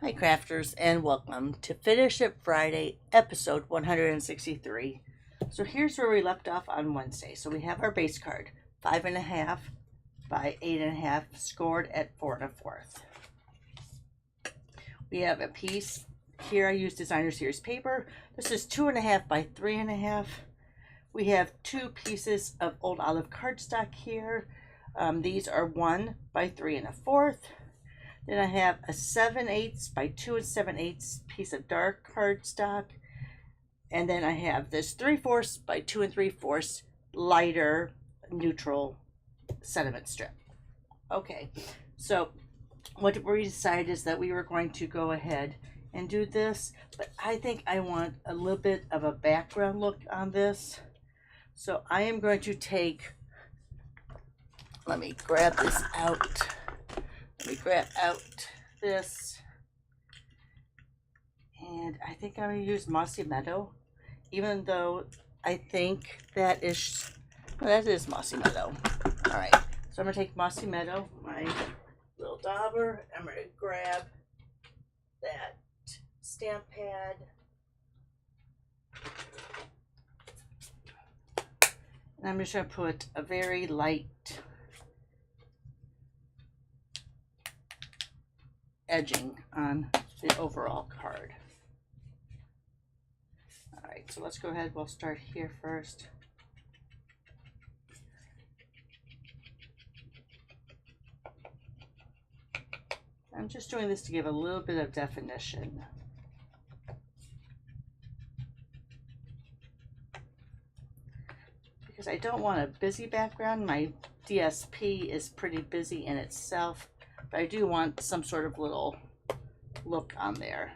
Hi, crafters, and welcome to Finish It Friday, episode 163. So here's where we left off on Wednesday. So we have our base card, 5.5 by 8.5, scored at 4 1/4. We have a piece here. I use Designer Series paper. This is 2.5 by 3.5. We have two pieces of Old Olive cardstock here. These are 1 by 3 1/4. Then I have a 7/8 by 2 7/8 piece of dark cardstock. And then I have this 3/4 by 2 3/4 lighter neutral sentiment strip. Okay, so what we decided is that we were going to go ahead and do this, but I think I want a little bit of a background look on this. So I am going to take, let me grab this out. Let me grab out this, and I think I'm going to use Mossy Meadow, even though I think that is Mossy Meadow. All right, so I'm going to take Mossy Meadow, my little dauber. I'm going to grab that stamp pad, and I'm just going to put a very light edging on the overall card. All right, so let's go ahead. We'll start here first. I'm just doing this to give a little bit of definition. Because I don't want a busy background. My DSP is pretty busy in itself, but I do want some sort of little look on there.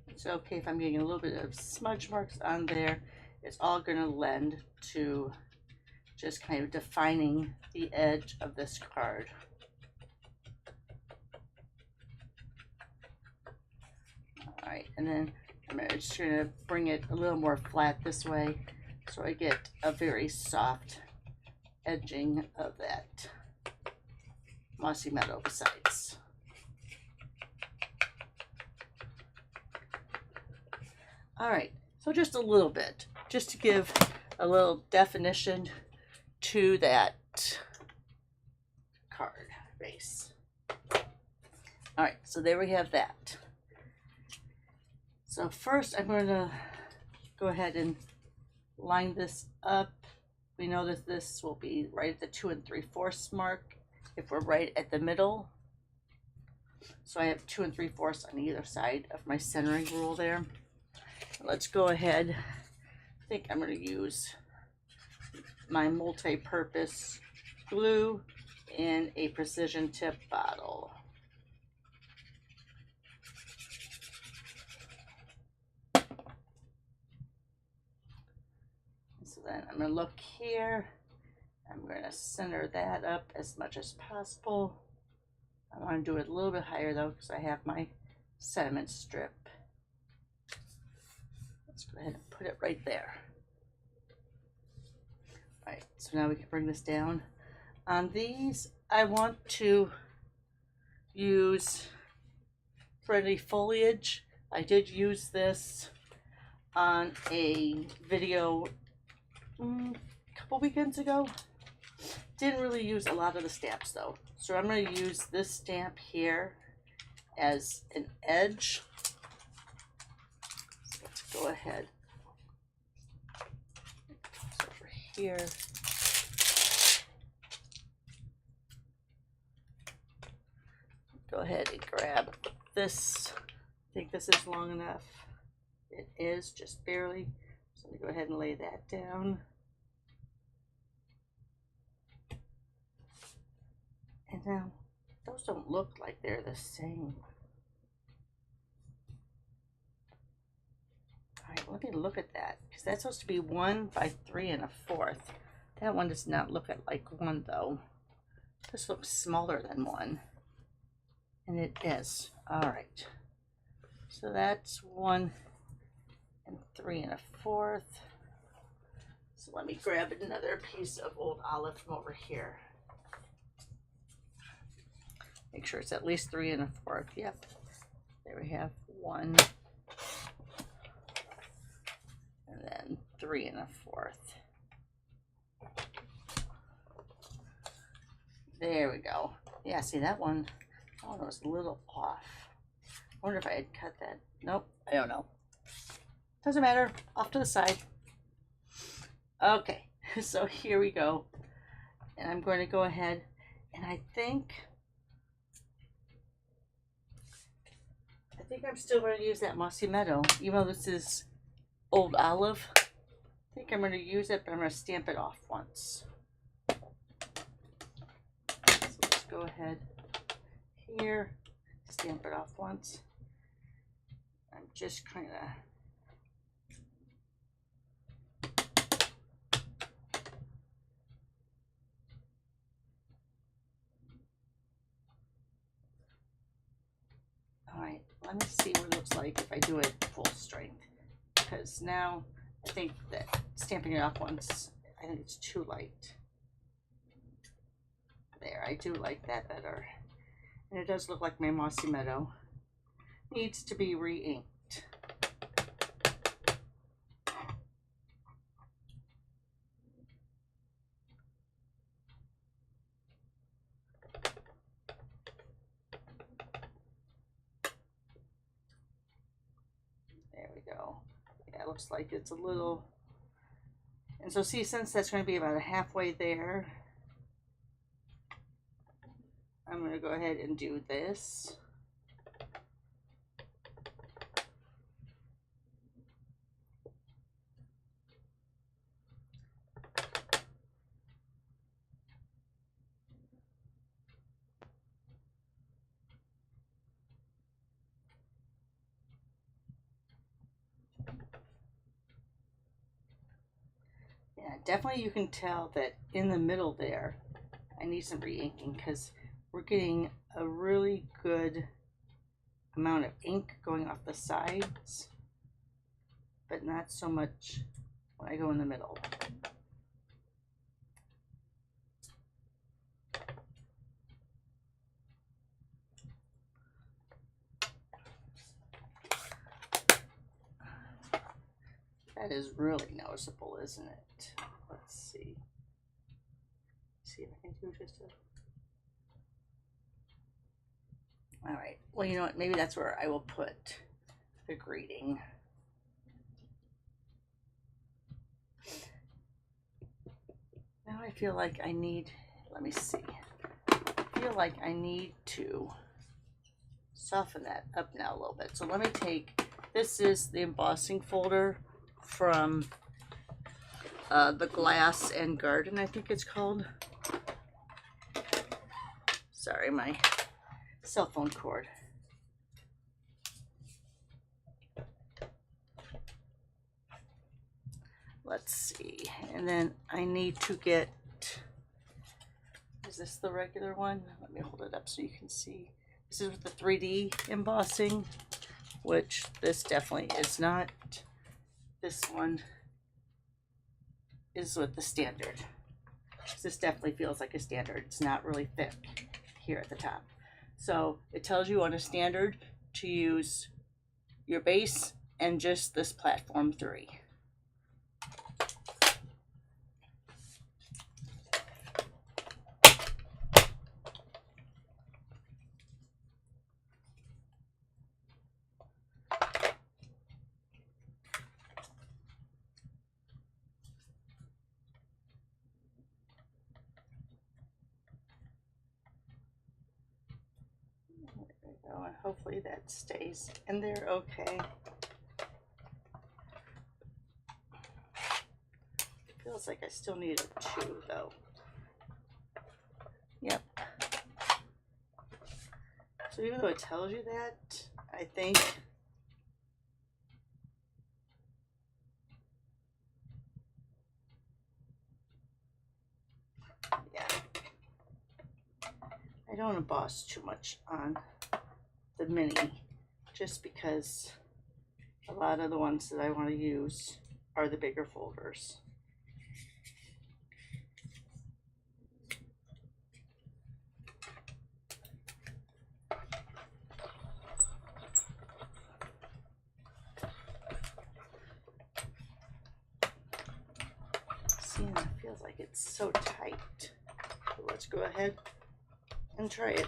It's okay if I'm getting a little bit of smudge marks on there. It's all going to lend to just kind of defining the edge of this card. All right, and then I'm just going to bring it a little more flat this way so I get a very soft edging of that Mossy Meadow besides. All right, so just a little bit, just to give a little definition to that card base. All right, so there we have that. So first I'm going to go ahead and line this up. We know that this will be right at the 2 3/4 mark if we're right at the middle. So I have 2 3/4 on either side of my centering rule there. Let's go ahead. I think I'm going to use my multi-purpose glue in a precision tip bottle. So then I'm going to look here. I'm going to center that up as much as possible. I want to do it a little bit higher though because I have my sentiment strip. Let's go ahead and put it right there. All right, so now we can bring this down. On these, I want to use Friendly Foliage. I did use this on a video a couple weekends ago. Didn't really use a lot of the stamps though. So I'm going to use this stamp here as an edge. So let's go ahead. Over here. Go ahead and grab this. I think this is long enough. It is, just barely. So I'm going to go ahead and lay that down. And now, those don't look like they're the same. All right, let me look at that, because that's supposed to be 1 by 3 1/4. That one does not look like 1 though. This looks smaller than 1. And it is. All right. So that's 1 3 1/4. So let me grab another piece of old olive from over here. Make sure it's at least 3 1/4. Yep. There we have 1. And then 3 1/4. There we go. Yeah, see that one, oh, it was a little off. I wonder if I had cut that. Nope, I don't know. Doesn't matter. Off to the side. Okay, so here we go. And I'm going to go ahead and I think I'm still going to use that Mossy Meadow. Even though this is old olive, I think I'm going to use it, but I'm going to stamp it off once. So let's go ahead here, stamp it off once. I'm just kind of Alright, let me see what it looks like if I do it full strength. Because now I think that stamping it off once, I think it's too light. There, I do like that better. And it does look like my Mossy Meadow needs to be re-inked. There we go. Yeah, it looks like it's a little, and so see, since that's going to be about halfway there, I'm going to go ahead and do this. Yeah, definitely you can tell that in the middle there, I need some re-inking because we're getting a really good amount of ink going off the sides, but not so much when I go in the middle. That is really noticeable, isn't it? Let's see. See if I can do just a... All right. Well, you know what? Maybe that's where I will put the greeting. Now I feel like I need, let me see. I feel like I need to soften that up now a little bit. So let me take, this is the embossing folder from the Glass and Garden, I think it's called. Sorry, my cell phone cord. Let's see, and then I need to get, is this the regular one? Let me hold it up so you can see. This is with the 3D embossing, which this definitely is not. This one is with the standard. This definitely feels like a standard. It's not really thick here at the top. So it tells you on a standard to use your base and just this platform 3. And hopefully that stays in there okay. It feels like I still need a 2 though. Yep. So even though it tells you that, I think yeah, I don't emboss too much on the mini just because a lot of the ones that I want to use are the bigger folders. See, it feels like it's so tight. So let's go ahead and try it.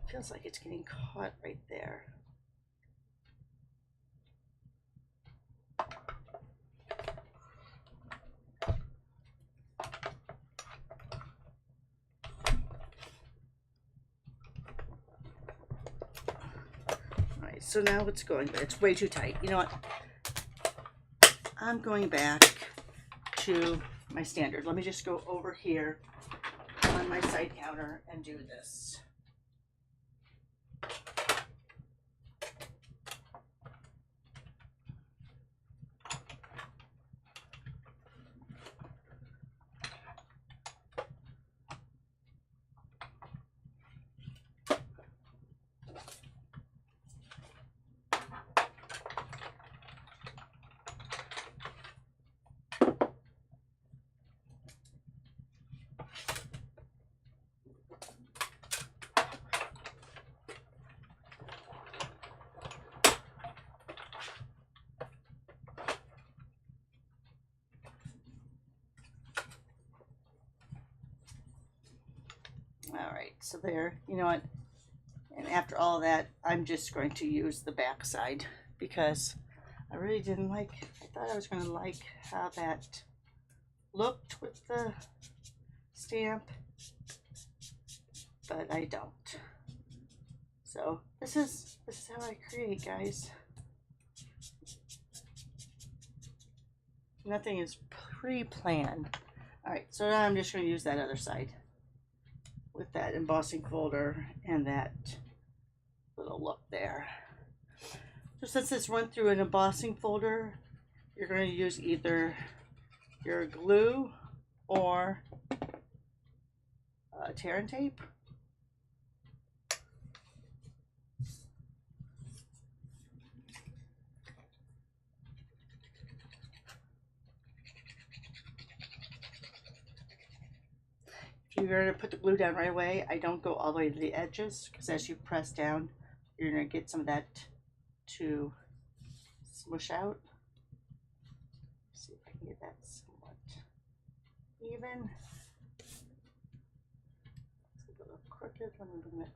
Feels like it's getting caught right there. Alright, so now it's going, but it's way too tight. You know what? I'm going back to my standard. Let me just go over here on my side counter and do this. All right, so there, you know what? And after all of that, I'm just going to use the back side because I really didn't like, I thought I was going to like how that looked with the stamp, but I don't. So this is how I create, guys. Nothing is pre-planned. All right, so now I'm just going to use that other side with that embossing folder and that little look there. So since it's run through an embossing folder, you're going to use either your glue or tear and tape. If you're going to put the glue down right away, I don't go all the way to the edges because as you press down, you're going to get some of that to smush out. Let's see if I can get that somewhat even. It's a little crooked. Let me bring it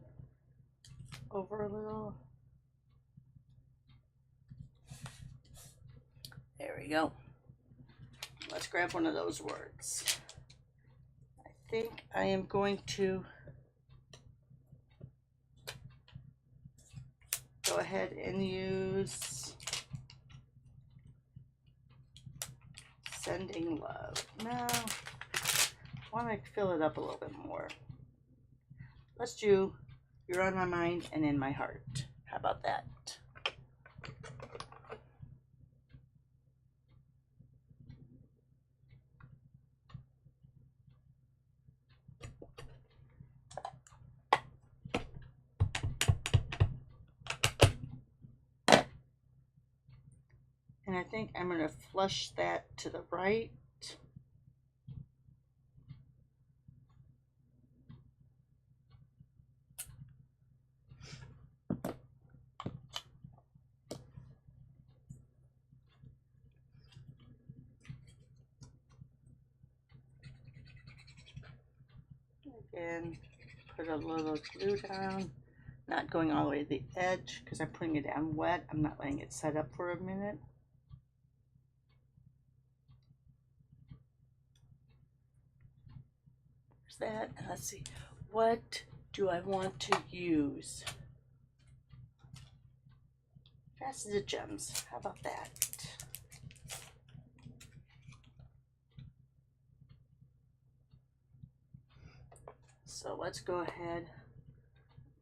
over a little. There we go. Let's grab one of those words. I think I am going to go ahead and use Sending Love. No, I want to fill it up a little bit more. Let's do You're on My Mind and In My Heart. How about that? And I think I'm going to flush that to the right. Again, put a little glue down. Not going all the way to the edge because I'm putting it down wet. I'm not letting it set up for a minute. That, and let's see, what do I want to use? Faceted gems, how about that? So let's go ahead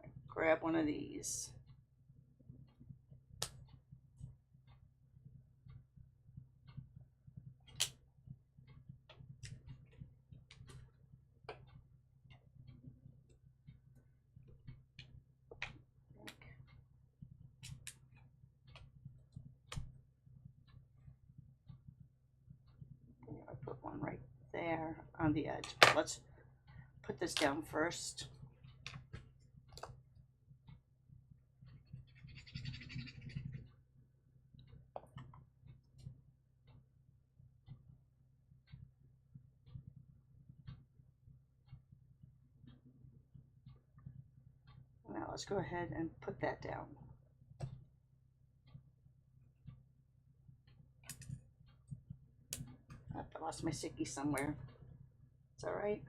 and grab one of these. there on the edge. Let's put this down first. Now let's go ahead and put that down. Oh, I lost my sticky somewhere. It's all right.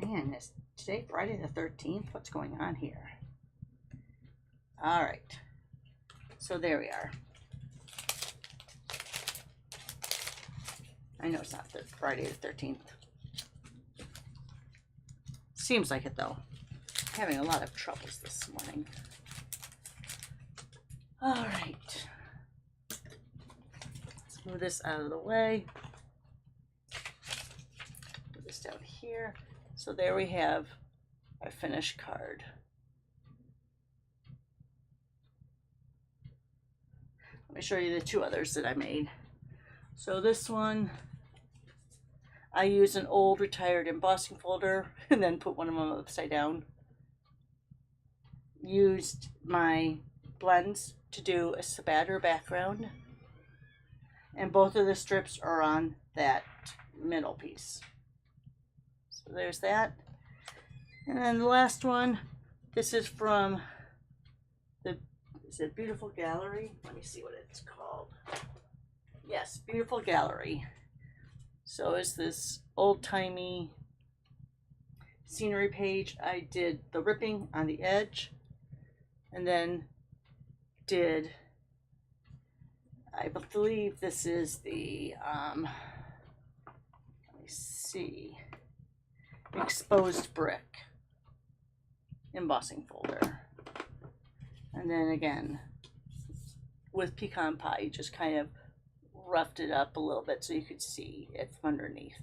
Man, is today Friday the 13th? What's going on here? All right. So there we are. I know it's not Friday the 13th. Seems like it though. Having a lot of troubles this morning. All right. Let's move this out of the way. Put this down here. So there we have our finished card. Let me show you the two others that I made. So this one, I used an old retired embossing folder and then put one of them upside down. Used my blends to do a spatter background. And both of the strips are on that middle piece. So there's that. And then the last one, this is from the, is it Beautiful Gallery? Let me see what it's called. Yes, Beautiful Gallery. So it's this old-timey scenery page. I did the ripping on the edge and then did, I believe this is the, let me see, exposed brick embossing folder. And then again, with pecan pie, just kind of roughed it up a little bit so you could see it from underneath.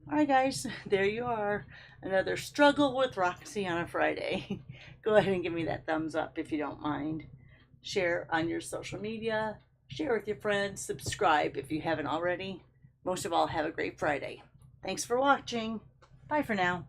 Alright guys, there you are. Another struggle with Roxy on a Friday. Go ahead and give me that thumbs up if you don't mind. Share on your social media. Share with your friends. Subscribe if you haven't already. Most of all, have a great Friday. Thanks for watching. Bye for now.